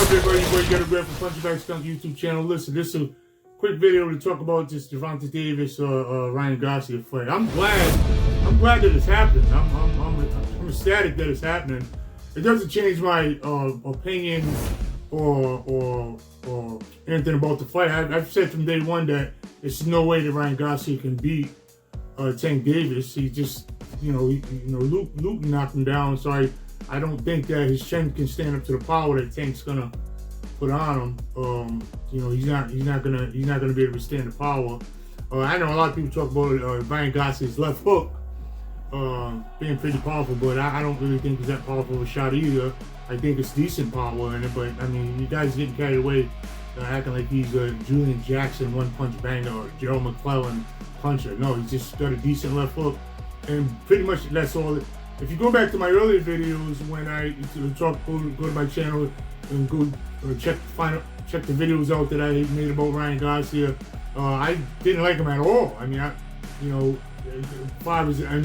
up, everybody? Your boy Ghetto Greg from Punchingbagskunk YouTube channel. Listen, this is a quick video to talk about this Gervonta Davis Ryan Garcia fight. I'm glad that it's happening. I'm ecstatic that it's happening. It doesn't change my opinion or anything about the fight. I've said from day one that there's no way that Ryan Garcia can beat Tank Davis. He just, Luke knocked him down. So I don't think that his chin can stand up to the power that Tank's gonna put on him. He's not gonna be able to withstand the power. I know a lot of people talk about Ryan Garcia's left hook being pretty powerful, but I don't really think it's that powerful of a shot either. I think it's decent power in it, but I mean, you guys getting carried away acting like he's a Julian Jackson one-punch banger or Gerald McClellan puncher. No, he's just got a decent left hook, and pretty much that's all. If you go back to my earlier videos when I go to my channel and go check the videos out that I made about Ryan Garcia, I didn't like him at all. I mean, and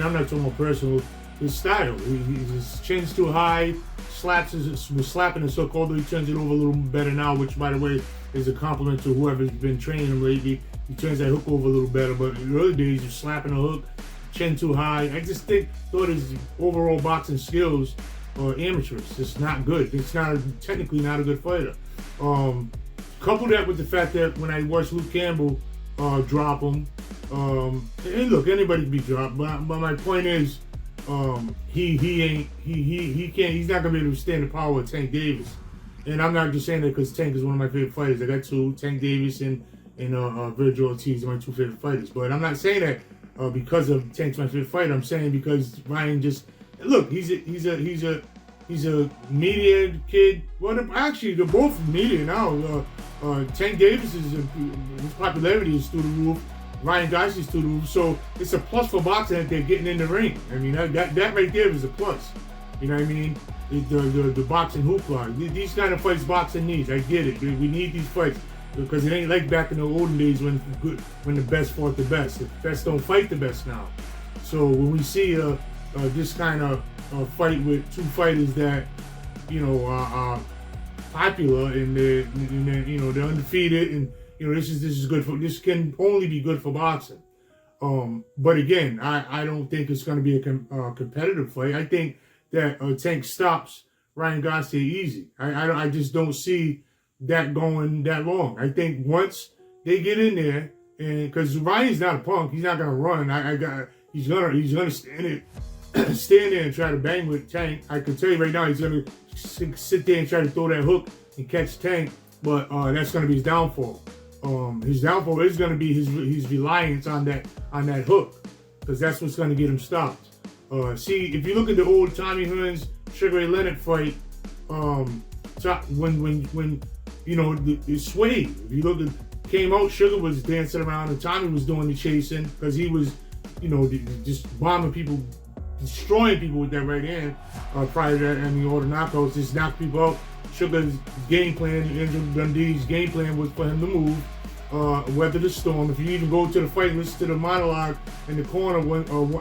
I'm not talking about personal. His style, his chin's too high, was slapping his hook, although he turns it over a little better now, which, by the way, is a compliment to whoever's been training him lately. He turns that hook over a little better, but in the early days, you're slapping the hook, chin too high. I just thought his overall boxing skills are amateurish. It's not good. It's technically not a good fighter. Couple that with the fact that when I watched Luke Campbell drop him, and look, anybody can be dropped, but my point is, he's not gonna be able to stand the power of Tank Davis. And I'm not just saying that because Tank is one of my favorite fighters. I got two, Tank Davis and Virgil Ortiz are my two favorite fighters. But I'm not saying that because of Tank's my favorite fighter. I'm saying because Ryan just look, he's a media kid. Well, actually, they're both media now. Tank Davis his popularity is through the roof. Ryan Garcia's through the roof, so it's a plus for boxing that they're getting in the ring. I mean, that right there is a plus. You know what I mean? The boxing hoopla. These kind of fights boxing needs. I get it. We need these fights because it ain't like back in the olden days when the best fought the best. The best don't fight the best now. So when we see this kind of fight with two fighters that are popular and they're undefeated and this is good for. This can only be good for boxing. But again, I don't think it's going to be a competitive fight. I think that Tank stops Ryan Garcia easy. I just don't see that going that long. I think once they get in there, and because Ryan's not a punk, he's not going to run. He's gonna stand there and try to bang with Tank. I can tell you right now, he's going to sit there and try to throw that hook and catch Tank. But that's going to be his downfall. His downfall is going to be his reliance on that hook, because that's what's going to get him stopped. See, if you look at the old Tommy Hearns Sugar Ray Leonard fight, when it swayed. If you look at came out, Sugar was dancing around and Tommy was doing the chasing because he was, just bombing people, destroying people with that right hand. Prior to that, all the knockouts, just knocked people out. Sugar's game plan, Andrew Dundee's game plan was for him to move, weather the storm. If you even go to the fight, listen to the monologue in the corner,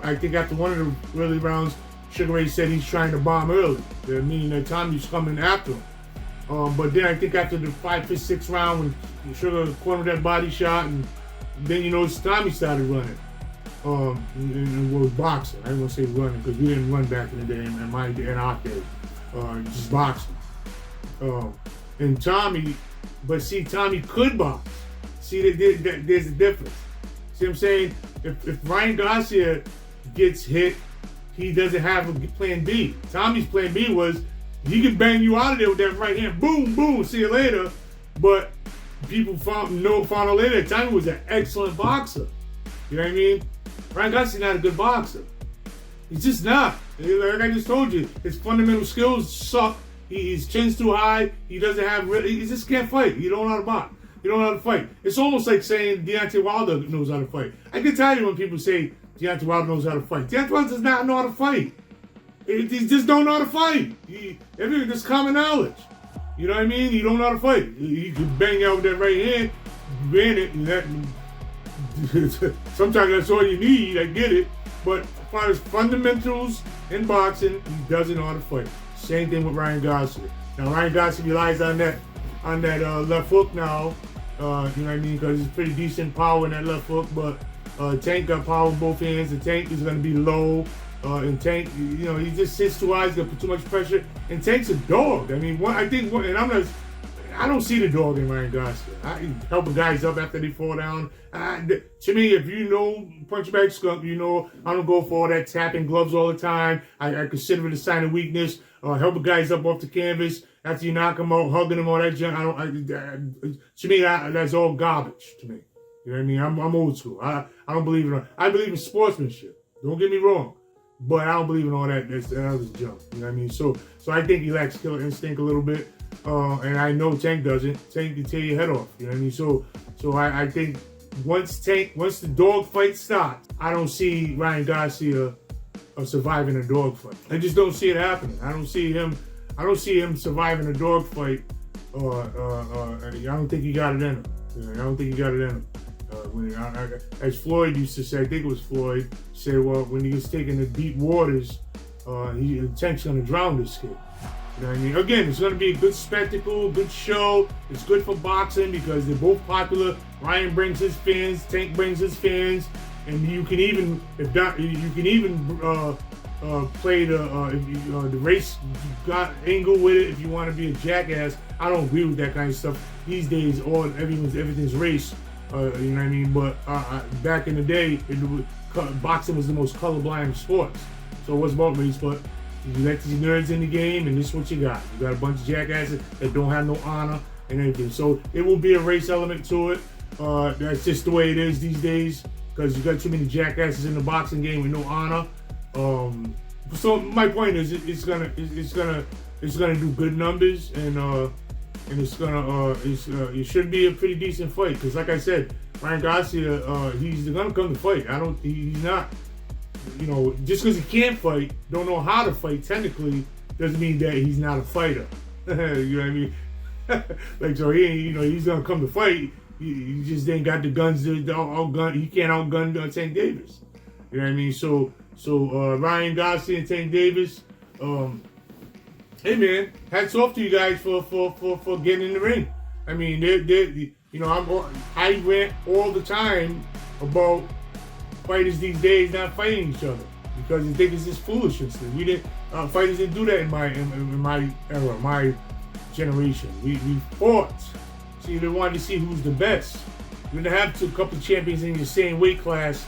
I think after one of the early rounds, Sugar Ray said he's trying to bomb early, meaning that Tommy's coming after him. But then I think after the 5th, 5th, 6th round, when Sugar cornered that body shot, and then Tommy started running. And was boxing. I don't want to say running because we didn't run back in the day in our day. Just boxing. And Tommy, but see, Tommy could box. See, there's a difference. See what I'm saying? If Ryan Garcia gets hit, he doesn't have a plan B. Tommy's plan B was he could bang you out of there with that right hand. Boom, boom, see you later. But people found out later that Tommy was an excellent boxer. You know what I mean? Ryan Garcia's not a good boxer. He's just not. Like I just told you, his fundamental skills suck. His chin's too high. He doesn't have. He just can't fight. He don't know how to box. He don't know how to fight. It's almost like saying Deontay Wilder knows how to fight. I can tell you when people say Deontay Wilder knows how to fight. Deontay Wilder does not know how to fight. He just don't know how to fight. That's common knowledge. You know what I mean? He don't know how to fight. He can bang out with that right hand. Granted, sometimes that's all you need. I get it. But as far as fundamentals in boxing, he doesn't know how to fight. Same thing with Ryan Garcia. Now, Ryan Garcia relies on that on that left hook now. You know what I mean? Because it's pretty decent power in that left hook, but Tank got power in both hands. The Tank is going to be low. And Tank, you know, he just sits too high. He's going to put too much pressure. And Tank's a dog. I mean, I don't see the dog in Ryan Garcia. Helping guys up after they fall down. To me, if you know Punchingbagskunk, you know I don't go for all that tapping gloves all the time. I consider it a sign of weakness. Helping guys up off the canvas after you knock them out, hugging them, all that junk. To me, that's all garbage to me. You know what I mean? I'm old school. I don't believe in. I believe in sportsmanship. Don't get me wrong, but I don't believe in all that. That's junk. You know what I mean? So I think he lacks killer instinct a little bit. And I know Tank doesn't. Tank can tear your head off. You know what I mean? So I think once the dog fight starts, I don't see Ryan Garcia surviving a dog fight. I just don't see it happening. I don't see him surviving a dog fight. I don't think he got it in him. You know, I don't think he got it in him. As Floyd used to say, I think it was Floyd, say, well, when he gets taken to deep waters, Tank's gonna drown this kid. You know what I mean? Again, it's going to be a good spectacle, good show. It's good for boxing because they're both popular. Ryan brings his fans, Tank brings his fans, and you can even play the race angle with it if you want to be a jackass. I don't agree with that kind of stuff these days. Everything's race. You know what I mean? But back in the day, boxing was the most colorblind of sports. So it was about race, but you let these nerds in the game, and this is what you got. You got a bunch of jackasses that don't have no honor and everything. So it will be a race element to it. That's just the way it is these days because you got too many jackasses in the boxing game with no honor. So my point is, it's gonna do good numbers, and it should be a pretty decent fight. Because like I said, Ryan Garcia, he's gonna come to fight. He's not. You know, just because he can't fight, don't know how to fight technically, doesn't mean that he's not a fighter. You know what I mean? Like, so he's gonna come to fight. He just ain't got the guns to outgun. He can't outgun Tank Davis. You know what I mean? So Ryan Garcia and Tank Davis. Hey man, hats off to you guys for getting in the ring. I mean, I rant all the time about fighters these days not fighting each other because they think it's just foolishness. Fighters didn't do that in my era, my generation. We fought. See, they wanted to see who's the best. You're gonna have a couple of champions in your same weight class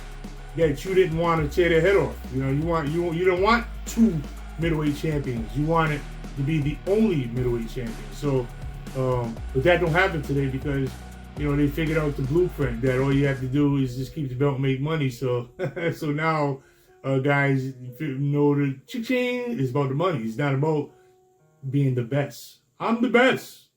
that you didn't want to tear their head off. You know, you don't want two middleweight champions. You want it to be the only middleweight champion. So, but that don't happen today because they figured out the blueprint that all you have to do is just keep the belt and make money. So, so now, guys, know the ching is about the money. It's not about being the best. I'm the best.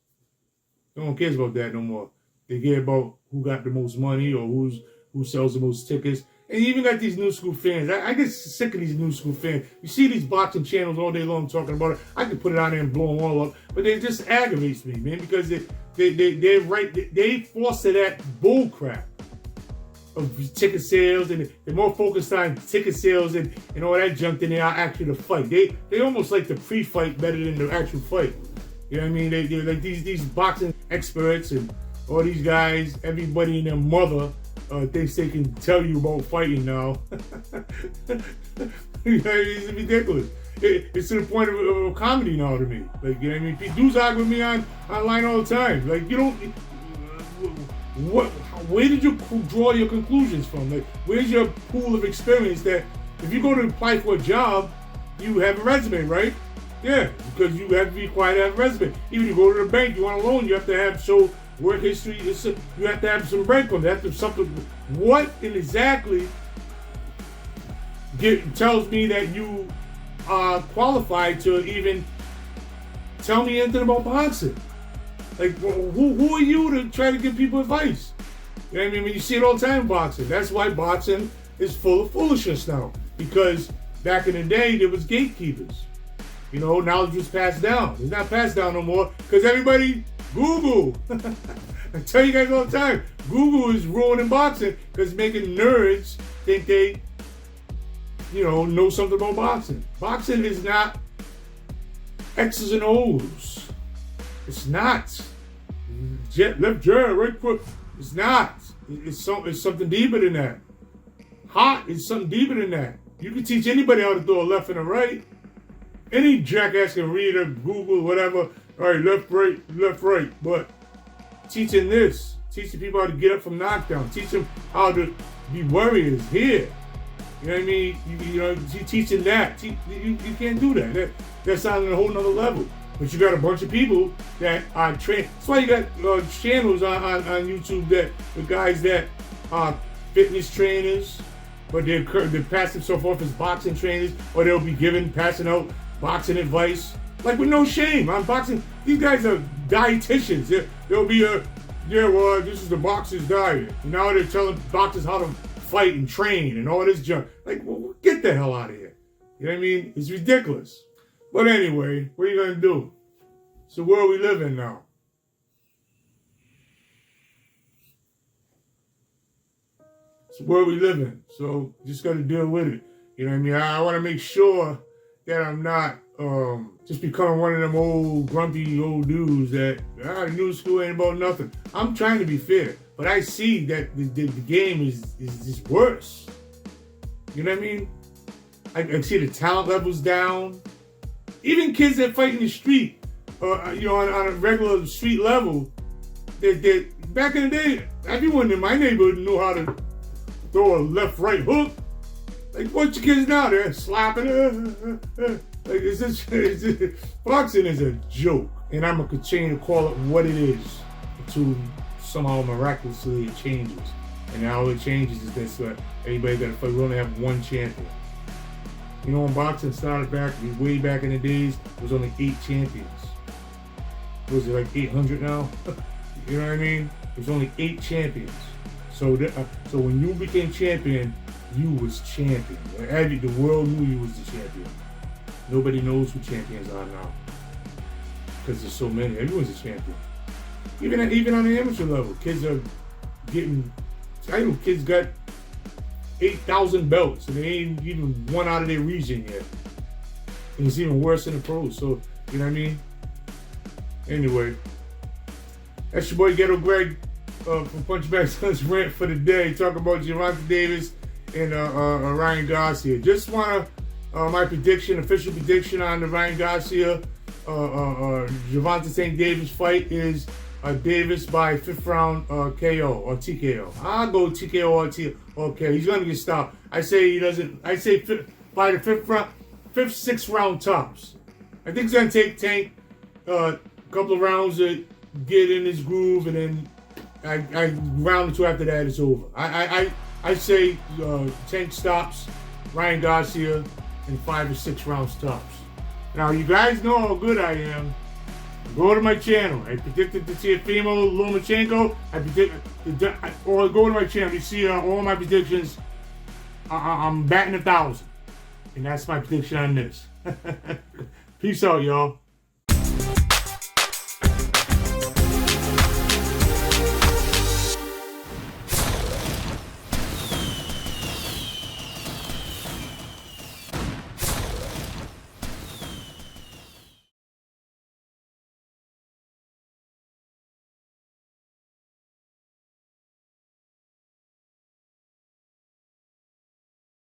No one cares about that no more. They care about who got the most money or who sells the most tickets. And you even got these new school fans. I get sick of these new school fans. You see these boxing channels all day long talking about it. I can put it on there and blow them all up, but it just aggravates me, man, because they foster that bull crap of ticket sales, and they're more focused on ticket sales and all that junk than they are actually the fight. They almost like the pre-fight better than the actual fight. You know what I mean? They're like these boxing experts and all these guys, everybody and their mother thinks they can tell you about fighting now. It's ridiculous. It's to the point of comedy now to me. Like, you know what I mean? Dudes argue with me online all the time. Like, you don't. Where did you draw your conclusions from? Like, where's your pool of experience that if you go to apply for a job, you have a resume, right? Yeah, because you have to be required to have a resume. Even you go to the bank, you want a loan, you have to show work history. You have to have some break on that. Something. What exactly tells me that you are qualified to even tell me anything about boxing? Like, who are you to try to give people advice? You know what I mean? You see it all the time in boxing. That's why boxing is full of foolishness now. Because back in the day, there was gatekeepers. Knowledge was passed down. It's not passed down no more because everybody Google. I tell you guys all the time, Google is ruining boxing because it's making nerds think they, know something about boxing. Boxing is not X's and O's. It's not. left jab, right foot. It's not. It's something deeper than that. Hot is something deeper than that. You can teach anybody how to throw a left and a right. Any jackass can read or Google, whatever. All right, left, right. But teaching this, teaching people how to get up from knockdown, teach them how to be warriors here. You know what I mean? You teaching that. You can't do that. That's on a whole nother level. But you got a bunch of people that are trained. That's why you got channels on YouTube that the guys that are fitness trainers, but they're passing themselves off as boxing trainers, or they'll be passing out boxing advice, like with no shame. On boxing, these guys are dietitians. They'll be this is the boxer's diet. And now they're telling boxers how to fight and train and all this junk. Like, well, get the hell out of here. You know what I mean? It's ridiculous. But anyway, what are you gonna do? It's the world we live in now. It's the world we live in. So just gotta deal with it. You know what I mean? I wanna make sure that I'm not just becoming one of them old grumpy old dudes that the new school ain't about nothing. I'm trying to be fair, but I see that the game is just worse. You know what I mean? I see the talent levels down. Even kids that fight in the street, on a regular street level, they back in the day, everyone in my neighborhood knew how to throw a left-right hook. Like, what's your kids now? They're slapping. Like, boxing is a joke. And I'm going to continue to call it what it is until somehow miraculously it changes. And how it changes is this, everybody got to fight. We only have one champion. You know, when boxing started way back in the days, there was only 8 champions. Was it like 800 now? You know what I mean? There's only 8 champions. So when you became champion, you was champion. The world knew you was the champion. Nobody knows who champions are now. Because there's so many. Everyone's a champion. Even on the amateur level, kids are getting, I know kids got 8,000 belts and they ain't even won out of their region yet. And it's even worse in the pros, so, you know what I mean? Anyway, that's your boy Ghetto Greg from Punchingbagskunk rant for the day, talking about Gervonta Davis and Ryan Garcia. Just want my official prediction on the Ryan Garcia, Gervonta St. Davis fight is Davis by 5th round KO or TKO. I'll go TKO or TKO. Okay, he's gonna get stopped. I say he doesn't. I say by the 5th, 6th round tops. I think he's gonna take Tank a couple of rounds to get in his groove, and then I round or 2 after that it's over. I say Tank stops Ryan Garcia in 5 or 6 round stops. Now you guys know how good I am. Go to my channel. I predicted to see a female Lomachenko. Or go to my channel. You see all my predictions. I'm batting 1,000. And that's my prediction on this. Peace out, y'all.